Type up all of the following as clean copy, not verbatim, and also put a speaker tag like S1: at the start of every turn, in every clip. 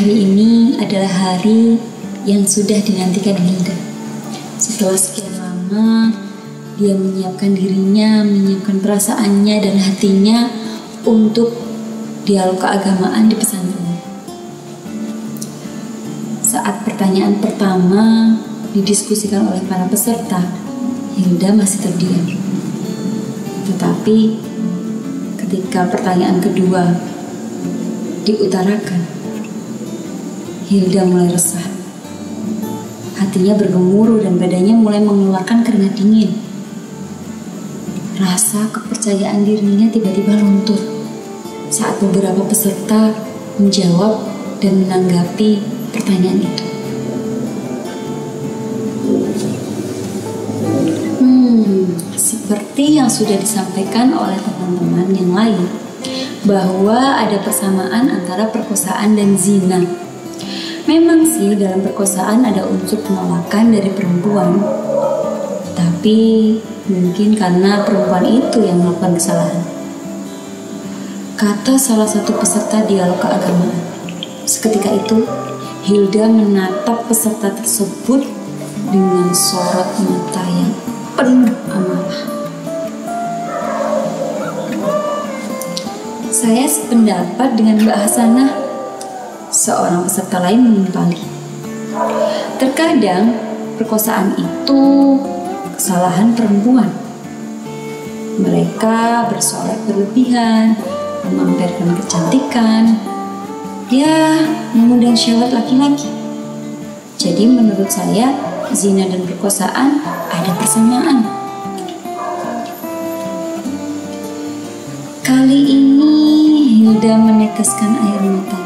S1: Hari ini adalah hari yang sudah dinantikan Hilda. Setelah sekian lama, dia menyiapkan dirinya, menyiapkan perasaannya dan hatinya untuk dialog keagamaan di pesantren. Saat pertanyaan pertama didiskusikan oleh para peserta, Hilda masih terdiam. Tetapi ketika pertanyaan kedua diutarakan, Hilda mulai resah. Hatinya bergemuruh dan badannya mulai mengeluarkan keringat dingin. Rasa kepercayaan dirinya tiba-tiba luntur saat beberapa peserta menjawab dan menanggapi pertanyaan itu. Seperti yang sudah disampaikan oleh teman-teman yang lain, bahwa ada persamaan antara perkosaan dan zina. Memang sih dalam perkosaan ada unsur penolakan dari perempuan, tapi mungkin karena perempuan itu yang melakukan kesalahan. Kata salah satu peserta dialog keagamaan. Seketika itu, Hilda menatap peserta tersebut dengan sorot mata yang penuh amarah. Saya sependapat dengan Mbak Hasanah, seorang peserta lain menimpali. Terkadang perkosaan itu kesalahan perempuan. Mereka bersolek berlebihan, memamerkan kecantikan, mengundang syahwat laki-laki. Jadi menurut saya, zina dan perkosaan ada persamaan. Kali ini Hilda meneteskan air mata.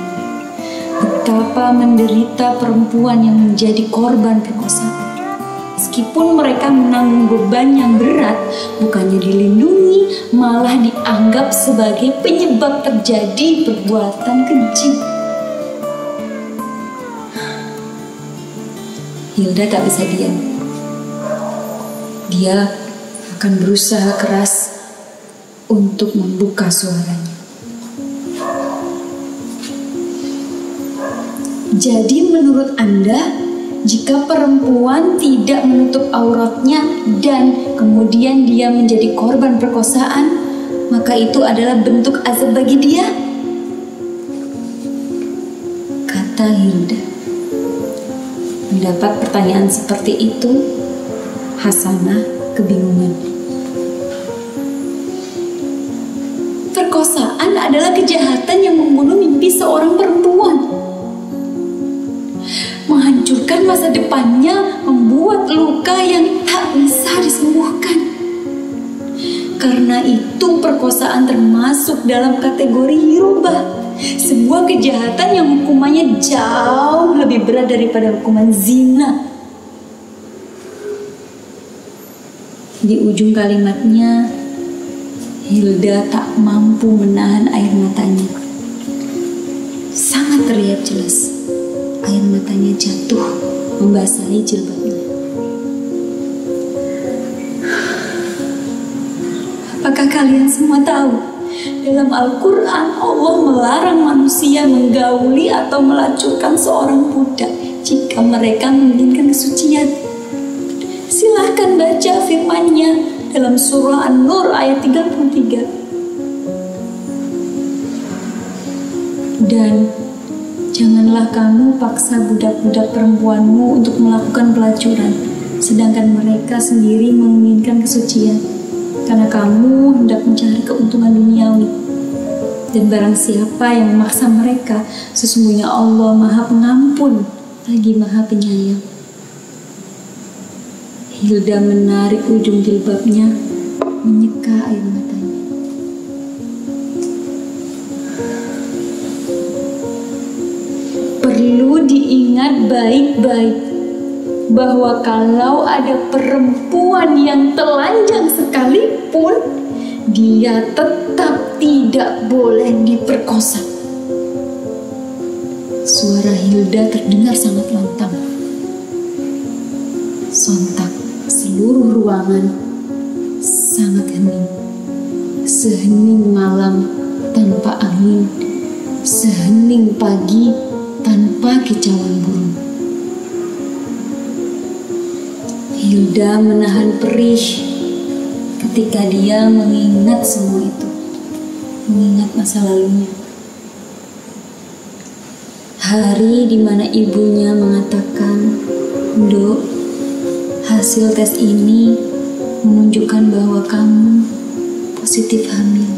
S1: Betapa menderita perempuan yang menjadi korban perkosaan. Meskipun mereka menanggung beban yang berat, bukannya dilindungi, malah dianggap sebagai penyebab terjadi perbuatan keji. Hilda tak bisa diam. Dia akan berusaha keras untuk membuka suaranya. Jadi menurut Anda, jika perempuan tidak menutup auratnya dan kemudian dia menjadi korban perkosaan, maka itu adalah bentuk azab bagi dia? Kata Hilda. Mendapat pertanyaan seperti itu, Hasanah kebingungan. Perkosaan adalah kejahatan yang membunuh mimpi seorang perempuan. Menghancurkan masa depannya, membuat luka yang tak bisa disembuhkan. Karena itu perkosaan termasuk dalam kategori hirobah, sebuah kejahatan yang hukumannya jauh lebih berat daripada hukuman zina. Di ujung kalimatnya, Hilda tak mampu menahan air matanya. Sangat terlihat jelas air matanya jatuh membasahi jilbabnya. Apakah kalian semua tahu? Dalam Al-Quran, Allah melarang manusia menggauli atau melacurkan seorang budak jika mereka menginginkan kesucian. Silahkan baca firman-Nya dalam surah An-Nur ayat 33. Dan janganlah kamu paksa budak-budak perempuanmu untuk melakukan pelacuran, sedangkan mereka sendiri menginginkan kesucian, karena kamu hendak mencari keuntungan duniawi. Dan barang siapa yang memaksa mereka, sesungguhnya Allah Maha Pengampun lagi Maha Penyayang. Hilda menarik ujung jilbabnya, menyeka air matanya. Perlu diingat baik-baik bahwa kalau ada perempuan yang telanjang sekalipun, dia tetap tidak boleh diperkosa. Suara Hilda terdengar sangat lantang. Sontak seluruh ruangan sangat hening. Sehening malam tanpa angin, sehening pagi tanpa tanpa kicauan burung. Hilda menahan perih ketika dia mengingat semua itu, mengingat masa lalunya. Hari di mana ibunya mengatakan, "Dok, hasil tes ini menunjukkan bahwa kamu positif hamil."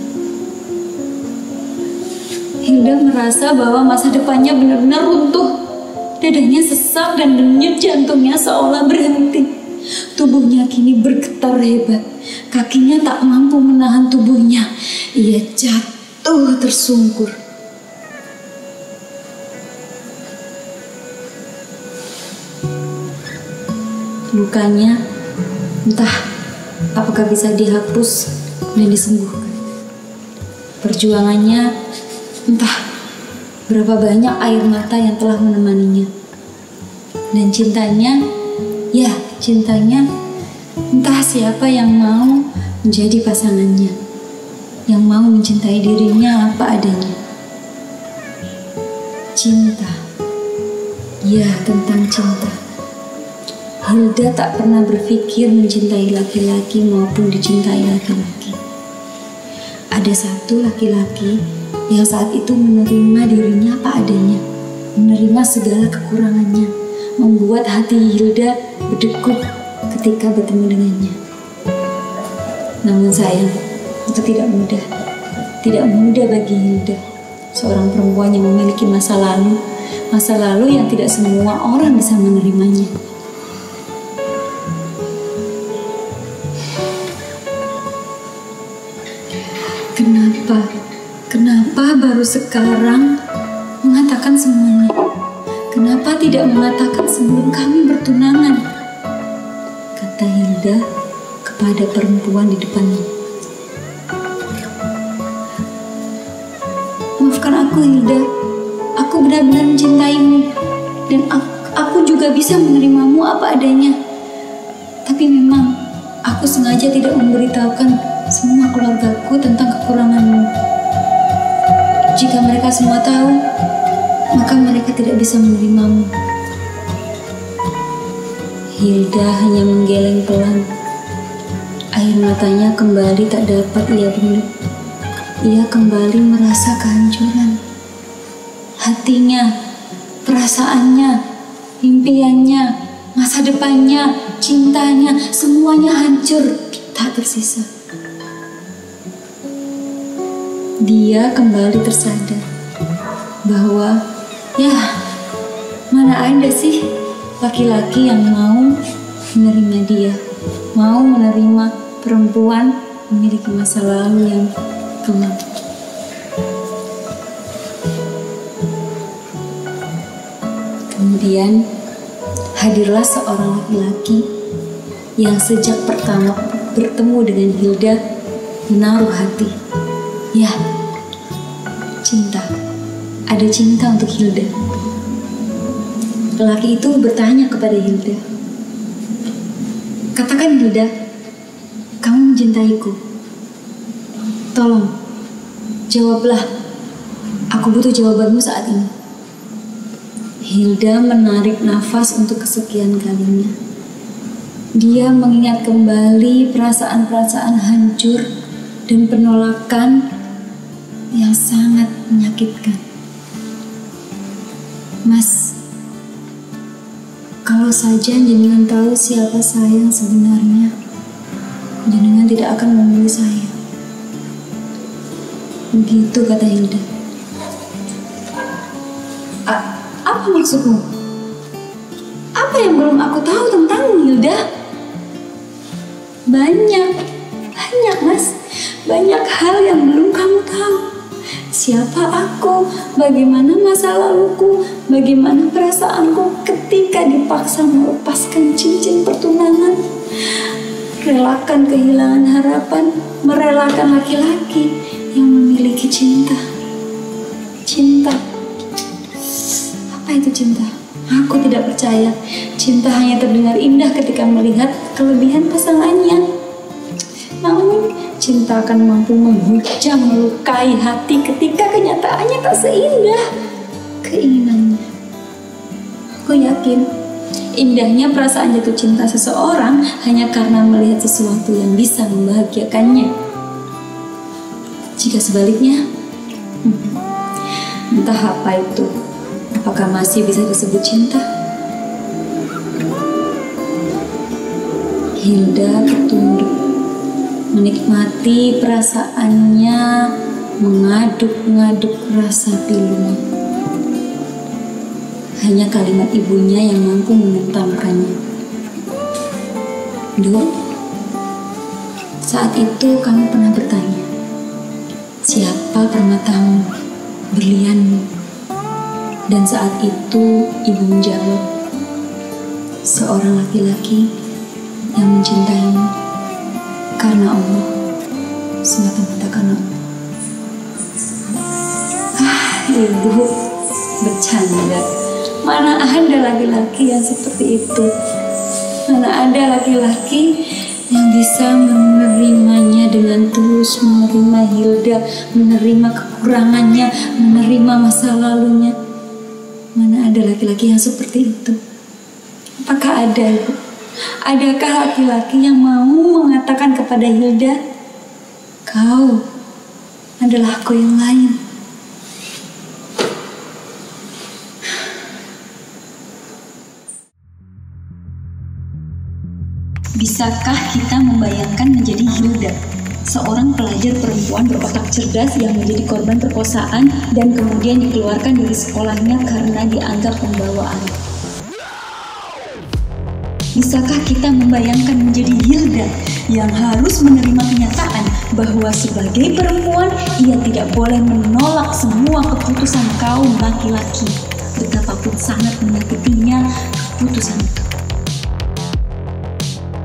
S1: Hilda merasa bahwa masa depannya benar-benar runtuh. Dadanya sesak dan denyut jantungnya seolah berhenti. Tubuhnya kini bergetar hebat. Kakinya tak mampu menahan tubuhnya. Ia jatuh tersungkur. Lukanya entah apakah bisa dihapus dan disembuhkan. Perjuangannya entah berapa banyak air mata yang telah menemaninya. Dan cintanya, ya cintanya, entah siapa yang mau menjadi pasangannya, yang mau mencintai dirinya apa adanya. Cinta, ya tentang cinta. Hilda tak pernah berpikir mencintai laki-laki maupun dicintai laki-laki. Ada satu laki-laki yang saat itu menerima dirinya apa adanya, menerima segala kekurangannya, membuat hati Hilda berdegup ketika bertemu dengannya. Namun sayang, itu tidak mudah bagi Hilda, seorang perempuan yang memiliki masa lalu yang tidak semua orang bisa menerimanya. Kenapa baru sekarang mengatakan semuanya? Kenapa tidak mengatakan sebelum kami bertunangan? Kata Hilda kepada perempuan di depannya. Maafkan aku Hilda, aku benar-benar mencintaimu dan aku juga bisa menerimamu apa adanya. Tapi memang aku sengaja tidak memberitahukan semua keluargaku tentang kekuranganmu. Jika mereka semua tahu, maka mereka tidak bisa menerimamu. Hilda hanya menggeleng pelan. Air matanya kembali tak dapat ia bendung. Ia kembali merasa kehancuran. Hatinya, perasaannya, impiannya, masa depannya, cintanya, semuanya hancur, tak tersisa. Dia kembali tersadar bahwa ya mana ada sih laki-laki yang mau menerima dia, mau menerima perempuan memiliki masa lalu yang kelam. Kemudian hadirlah seorang laki-laki yang sejak pertama bertemu dengan Hilda menaruh hati. Ya, cinta. Ada cinta untuk Hilda. Lelaki itu bertanya kepada Hilda, "Katakan Hilda, kamu mencintaiku? Tolong, jawablah. Aku butuh jawabanmu saat ini." Hilda menarik nafas untuk kesekian kalinya. Dia mengingat kembali perasaan-perasaan hancur dan penolakan yang sangat menyakitkan. "Mas, kalau saja jenengan tahu siapa saya yang sebenarnya, jenengan tidak akan memilih saya." Begitu kata Hilda. Apa maksudmu? Apa yang belum aku tahu tentangmu, Hilda? Banyak Mas. Banyak hal yang belum kamu tahu. Siapa aku, bagaimana masa laluku, bagaimana perasaanku ketika dipaksa melepaskan cincin pertunangan, relakan kehilangan harapan, merelakan laki-laki yang memiliki cinta. Cinta. Apa itu cinta? Aku tidak percaya. Cinta hanya terdengar indah ketika melihat kelebihan pasangannya. Namun, cinta akan mampu menghujam, melukai hati ketika kenyataannya tak seindah keinginannya. Aku yakin indahnya perasaan jatuh cinta seseorang hanya karena melihat sesuatu yang bisa membahagiakannya. Jika sebaliknya, entah apa itu, apakah masih bisa disebut cinta? Hilda tunduk, menikmati perasaannya, mengaduk-ngaduk rasa pilunya. Hanya kalimat ibunya yang mampu menentamkannya. Duk, saat itu kamu pernah bertanya, siapa permatamu, berlianmu? Dan saat itu ibu menjawab, seorang laki-laki yang mencintaimu karena Allah, semata-mata karena Allah. Ibu bercanda. Mana ada laki-laki yang seperti itu? Mana ada laki-laki yang bisa menerimanya dengan tulus, menerima Hilda, menerima kekurangannya, menerima masa lalunya? Mana ada laki-laki yang seperti itu? Apakah ada, Ibu? Adakah laki-laki yang mau mengatakan kepada Hilda, kau adalah aku yang lain? Bisakah kita membayangkan menjadi Hilda, seorang pelajar perempuan berotak cerdas yang menjadi korban perkosaan dan kemudian dikeluarkan dari sekolahnya karena dianggap pembawa anak? Bisakah kita membayangkan menjadi Hilda yang harus menerima kenyataan bahwa sebagai perempuan ia tidak boleh menolak semua keputusan kaum laki-laki, betapapun sangat menyakitinya keputusan itu?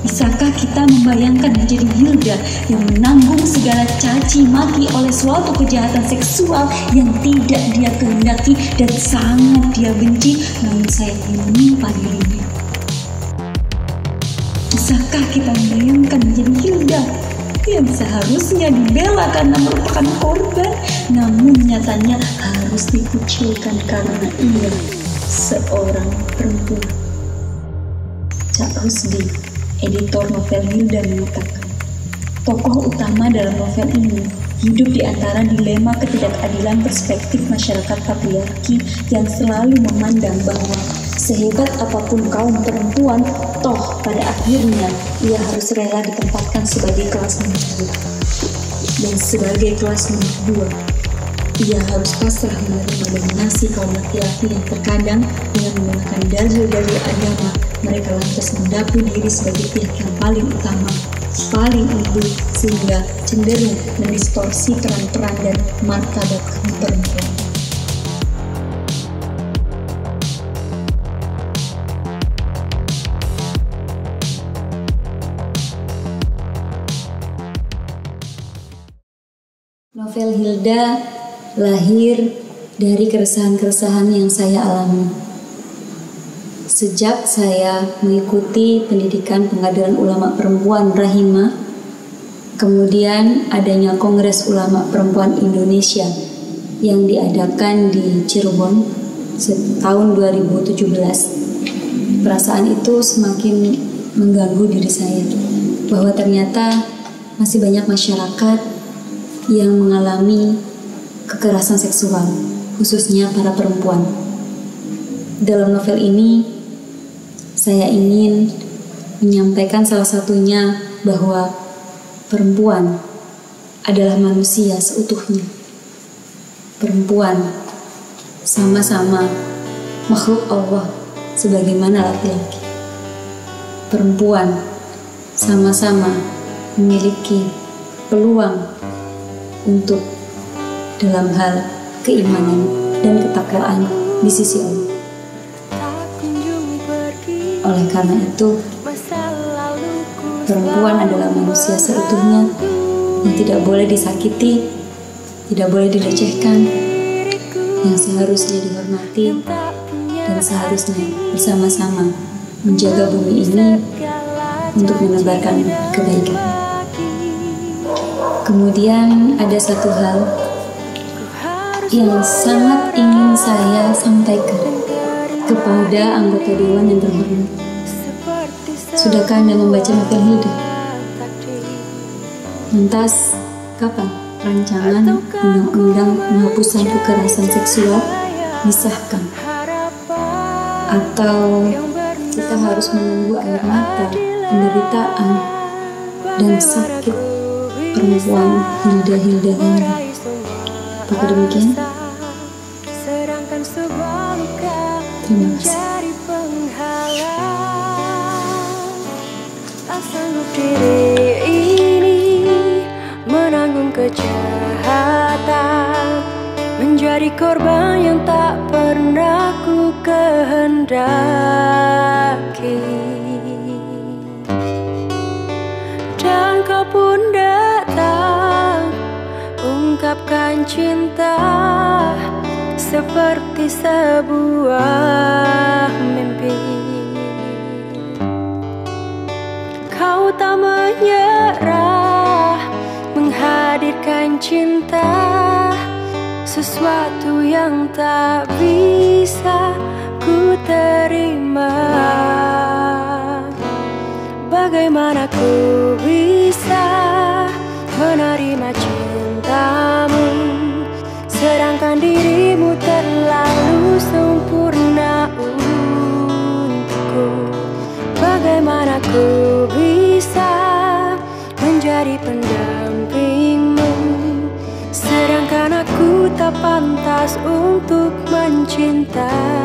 S1: Bisakah kita membayangkan menjadi Hilda yang menanggung segala caci maki oleh suatu kejahatan seksual yang tidak dia kehendaki dan sangat dia benci, namun sayangnya menimpa dirinya? Bisakah kita membayangkan menjadi Hilda yang seharusnya dibela karena merupakan korban, namun nyatanya harus dikucilkan karena ia seorang perempuan? Cak Rusdi, editor novel Hilda, mengatakan, tokoh utama dalam novel ini hidup di antara dilema ketidakadilan perspektif masyarakat patriarki yang selalu memandang bahwa sehebat apapun kaum perempuan, toh pada akhirnya ia harus rela ditempatkan sebagai kelas nomor 2. Dan sebagai kelas nomor 2, ia harus pasrah menerima dominasi kaum laki-laki yang terkadang dengan menggunakan dalil-dalil agama mereka lantas mendapui diri sebagai pihak yang paling utama, paling unggul, sehingga cenderung mendistorsi peran-peran dan martabat kaum perempuan. Novel Hilda lahir dari keresahan-keresahan yang saya alami. Sejak saya mengikuti pendidikan Pengadilan Ulama Perempuan Rahimah, kemudian adanya Kongres Ulama Perempuan Indonesia yang diadakan di Cirebon tahun 2017. Perasaan itu semakin mengganggu diri saya, bahwa ternyata masih banyak masyarakat yang mengalami kekerasan seksual, khususnya para perempuan. Dalam novel ini, saya ingin menyampaikan salah satunya bahwa perempuan adalah manusia seutuhnya. Perempuan sama-sama makhluk Allah sebagaimana laki-laki. Perempuan sama-sama memiliki peluang untuk dalam hal keimanan dan ketakwaan di sisi Allah. Oleh karena itu, perempuan adalah manusia seutuhnya yang tidak boleh disakiti, tidak boleh dilecehkan, yang seharusnya dihormati dan seharusnya bersama-sama menjaga bumi ini untuk menebarkan kebaikan. Kemudian ada satu hal yang sangat ingin saya sampaikan. Kepada anggota dewan yang terhormat, sudahkah Anda membaca novel Hilda? Lantas, kapan rancangan undang-undang penghapusan kekerasan seksual disahkan? Atau kita harus menunggu air mata, penderitaan, dan sakit perempuan Hilda ini? Apakah demikian? Terima kasih.
S2: Sanggup diri ini menanggung kejahatan, menjadi korban yang tak pernah ku kehendaki. Dan kau pun datang, ungkapkan cinta seperti sebuah mimpi. Kau tak menyerah, menghadirkan cinta, sesuatu yang tak bisa ku terima. Bagaimana ku bisa menerima cintamu, sedangkan dirimu terlalu sempurna untukku. Bagaimana ku bisa menjadi pendampingmu, sedangkan aku tak pantas untuk mencintai.